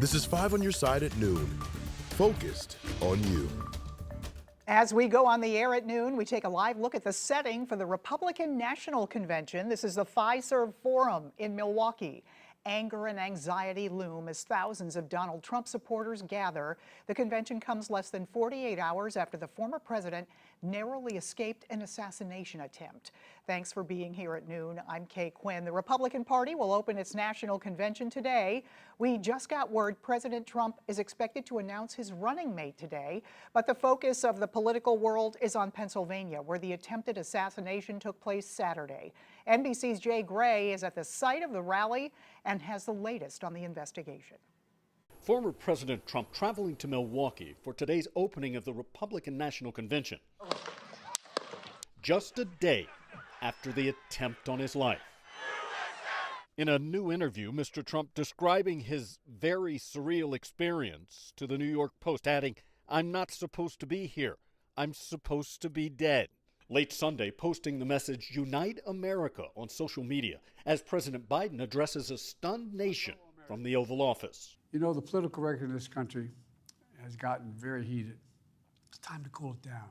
This is 5 on your side at noon. Focused on you. As we go on the air at noon, we take a live look at the setting for the Republican National Convention. This is the Fiserv Forum in Milwaukee. Anger and anxiety loom as thousands of Donald Trump supporters gather. The convention comes less than 48 hours after the former president narrowly escaped an assassination attempt. Thanks for being here at noon. I'm Kay Quinn. The Republican Party will open its national convention today. We just got word President Trump is expected to announce his running mate today, but the focus of the political world is on Pennsylvania, where the attempted assassination took place Saturday. NBC's Jay Gray is at the site of the rally and has the latest on the investigation. Former President Trump traveling to Milwaukee for today's opening of the Republican National Convention. Just a day after the attempt on his life. In a new interview, Mr. Trump describing his very surreal experience to the New York Post, adding, "I'm not supposed to be here. I'm supposed to be dead." Late Sunday, posting the message, "Unite America," on social media as President Biden addresses a stunned nation from the Oval Office. You know, the political record in this country has gotten very heated. It's time to cool it down.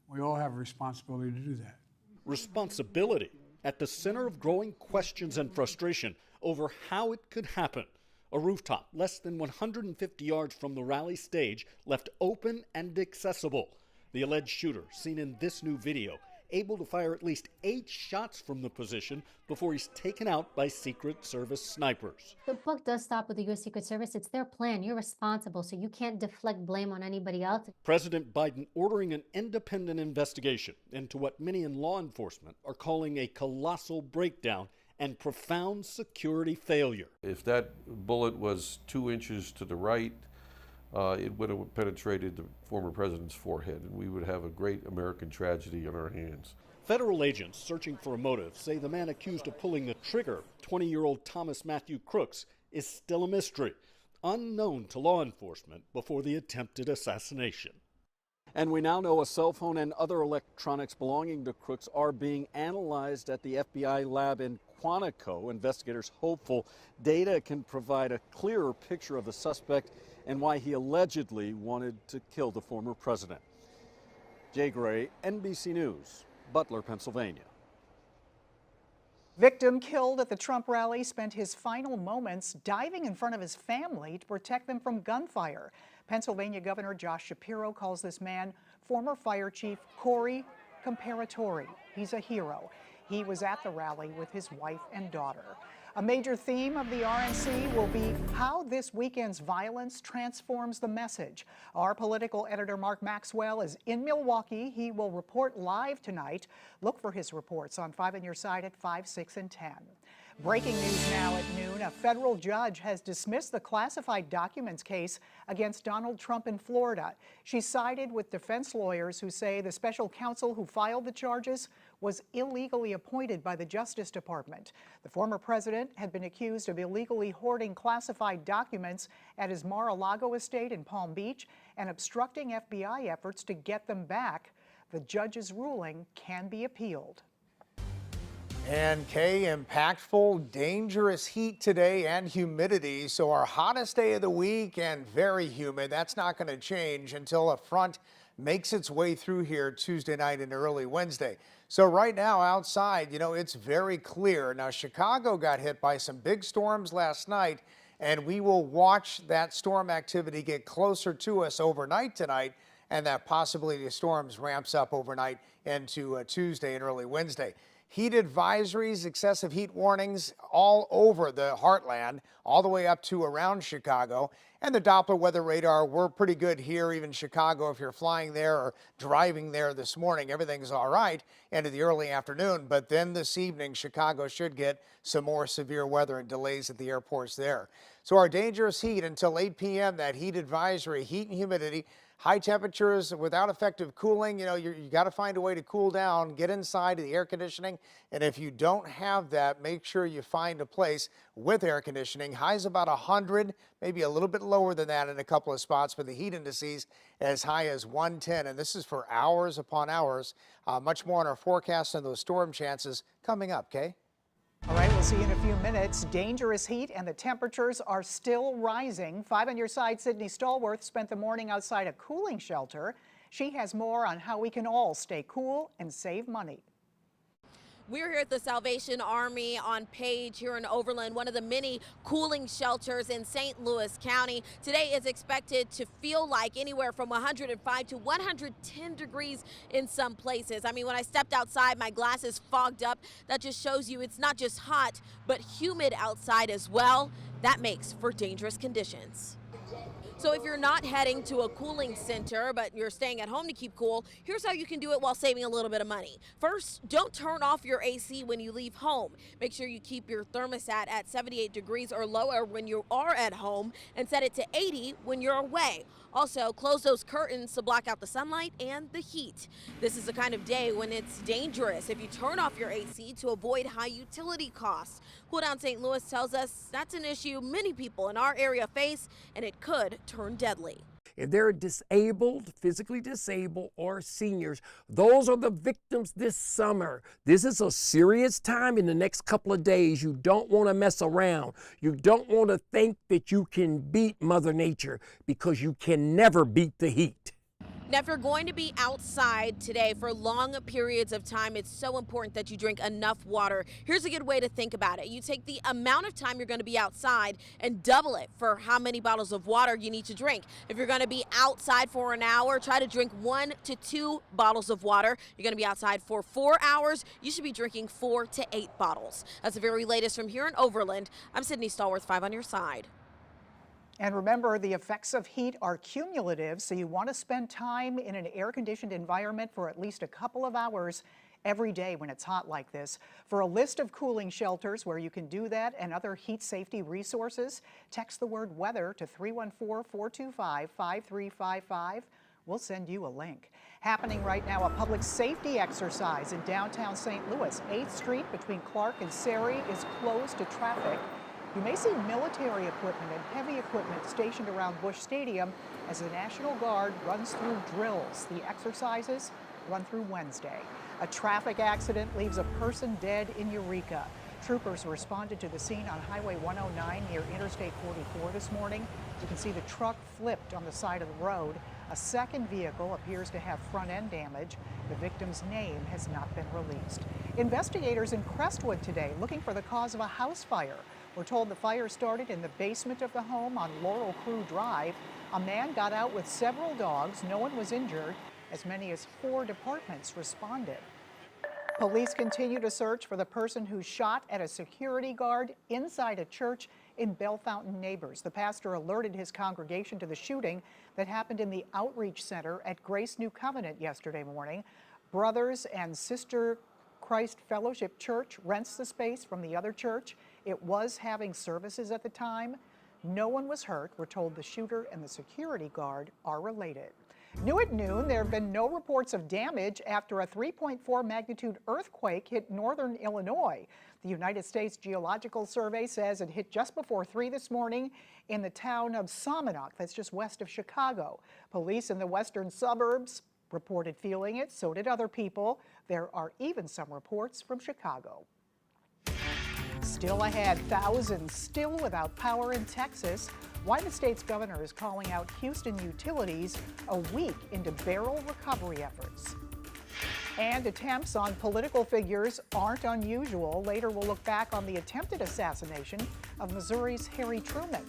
We all have a responsibility to do that. Responsibility at the center of growing questions and frustration over how it could happen. A rooftop less than 150 yards from the rally stage left open and accessible. The alleged shooter, seen in this new video, able to fire at least 8 shots from the position before he's taken out by Secret Service snipers. The buck does stop with the U.S. Secret Service. It's their plan. You're responsible, so you can't deflect blame on anybody else. President Biden ordering an independent investigation into what many in law enforcement are calling a colossal breakdown and profound security failure. If that bullet was 2 inches to the right, it would have penetrated the former president's forehead, and we would have a great American tragedy on our hands. Federal agents searching for a motive say the man accused of pulling the trigger, 20-year-old Thomas Matthew Crooks, is still a mystery, unknown to law enforcement before the attempted assassination. And we now know a cell phone and other electronics belonging to Crooks are being analyzed at the FBI lab in Quantico. Investigators hopeful data can provide a clearer picture of the suspect and why he allegedly wanted to kill the former president. Jay Gray, NBC News, Butler, Pennsylvania. Victim killed at the Trump rally spent his final moments diving in front of his family to protect them from gunfire. Pennsylvania Governor Josh Shapiro calls this man former Fire Chief Corey Comparatori. He's a hero. He was at the rally with his wife and daughter. A major theme of the RNC will be how this weekend's violence transforms the message. Our political editor Mark Maxwell is in Milwaukee. He will report live tonight. Look for his reports on 5 on Your Side at 5, 6, and 10. Breaking news now at noon. A federal judge has dismissed the classified documents case against Donald Trump in Florida. She sided with defense lawyers who say the special counsel who filed the charges was illegally appointed by the Justice Department. The former president had been accused of illegally hoarding classified documents at his Mar-a-Lago estate in Palm Beach and obstructing FBI efforts to get them back. The judge's ruling can be appealed. And Kay, impactful, dangerous heat today and humidity. So our hottest day of the week and very humid. That's not going to change until a front makes its way through here Tuesday night and early Wednesday. So right now outside, you know, it's very clear. Now, Chicago got hit by some big storms last night, and we will watch that storm activity get closer to us overnight tonight, and that possibility of storms ramps up overnight into Tuesday and early Wednesday. Heat advisories, excessive heat warnings all over the heartland, all the way up to around Chicago. And the Doppler weather radar, we're pretty good here, even Chicago. If you're flying there or driving there this morning, everything's all right into the early afternoon. But then this evening, Chicago should get some more severe weather and delays at the airports there. So our dangerous heat until 8 p.m., that heat advisory, heat and humidity. High temperatures without effective cooling, you know, you got to find a way to cool down, get inside the air conditioning. And if you don't have that, make sure you find a place with air conditioning. Highs about 100, maybe a little bit lower than that in a couple of spots, but the heat indices as high as 110. And this is for hours upon hours. Much more on our forecast and those storm chances coming up, Kay? All right, we'll See you in a few minutes. Dangerous heat and the temperatures are still rising. 5 on your side, Sydney Stallworth spent the morning outside a cooling shelter. She has more on how we can all stay cool and save money. We're here at the Salvation Army on Page here in Overland, one of the many cooling shelters in St. Louis County. Today is expected to feel like anywhere from 105 to 110 degrees in some places. I mean, when I stepped outside, my glasses fogged up. That just shows you it's not just hot, but humid outside as well. That makes for dangerous conditions. So if you're not heading to a cooling center, but you're staying at home to keep cool, here's how you can do it while saving a little bit of money. First, don't turn off your AC when you leave home. Make sure you keep your thermostat at 78 degrees or lower when you are at home and set it to 80 when you're away. Also, close those curtains to block out the sunlight and the heat. This is the kind of day when it's dangerous if you turn off your AC to avoid high utility costs. Cool Down St. Louis tells us that's an issue many people in our area face, and it could turn deadly. If they're disabled, physically disabled, or seniors, those are the victims this summer. This is a serious time in the next couple of days. You don't want to mess around. You don't want to think that you can beat Mother Nature, because you can never beat the heat. Now, if you're going to be outside today for long periods of time, it's so important that you drink enough water. Here's a good way to think about it. You take the amount of time you're going to be outside and double it for how many bottles of water you need to drink. If you're going to be outside for an hour, try to drink 1 to 2 bottles of water. You're going to be outside for 4 hours, you should be drinking 4 to 8 bottles. That's the very latest from here in Overland. I'm Sydney Stallworth, 5 on your side. And remember, the effects of heat are cumulative, so you want to spend time in an air-conditioned environment for at least a couple of hours every day when it's hot like this. For a list of cooling shelters where you can do that and other heat safety resources, text the word weather to 314-425-5355. We'll send you a link. Happening right now, a public safety exercise in downtown St. Louis. 8th Street between Clark and Sari is closed to traffic. You may see military equipment and heavy equipment stationed around Busch Stadium as the National Guard runs through drills. The exercises run through Wednesday. A traffic accident leaves a person dead in Eureka. Troopers responded to the scene on Highway 109 near Interstate 44 this morning. You can see the truck flipped on the side of the road. A second vehicle appears to have front end damage. The victim's name has not been released. Investigators in Crestwood today looking for the cause of a house fire. We're told the fire started in the basement of the home on Laurel Crew Drive. A man got out with several dogs. No one was injured. As many as 4 departments responded. Police continue to search for the person who shot at a security guard inside a church in Bellefontaine Neighbors. The pastor alerted his congregation to the shooting that happened in the Outreach Center at Grace New Covenant yesterday morning. Brothers and Sister Christ Fellowship Church rents the space from the other church. It was having services at the time. No one was hurt. We're told the shooter and the security guard are related. New at noon, there have been no reports of damage after a 3.4 magnitude earthquake hit northern Illinois. The United States Geological Survey says it hit just before 3 this morning in the town of Somonauk, that's just west of Chicago. Police in the western suburbs reported feeling it, so did other people. There are even some reports from Chicago. Still ahead, thousands still without power in Texas. Why the state's governor is calling out Houston utilities a week into barrel recovery efforts. And attempts on political figures aren't unusual. Later, we'll look back on the attempted assassination of Missouri's Harry Truman.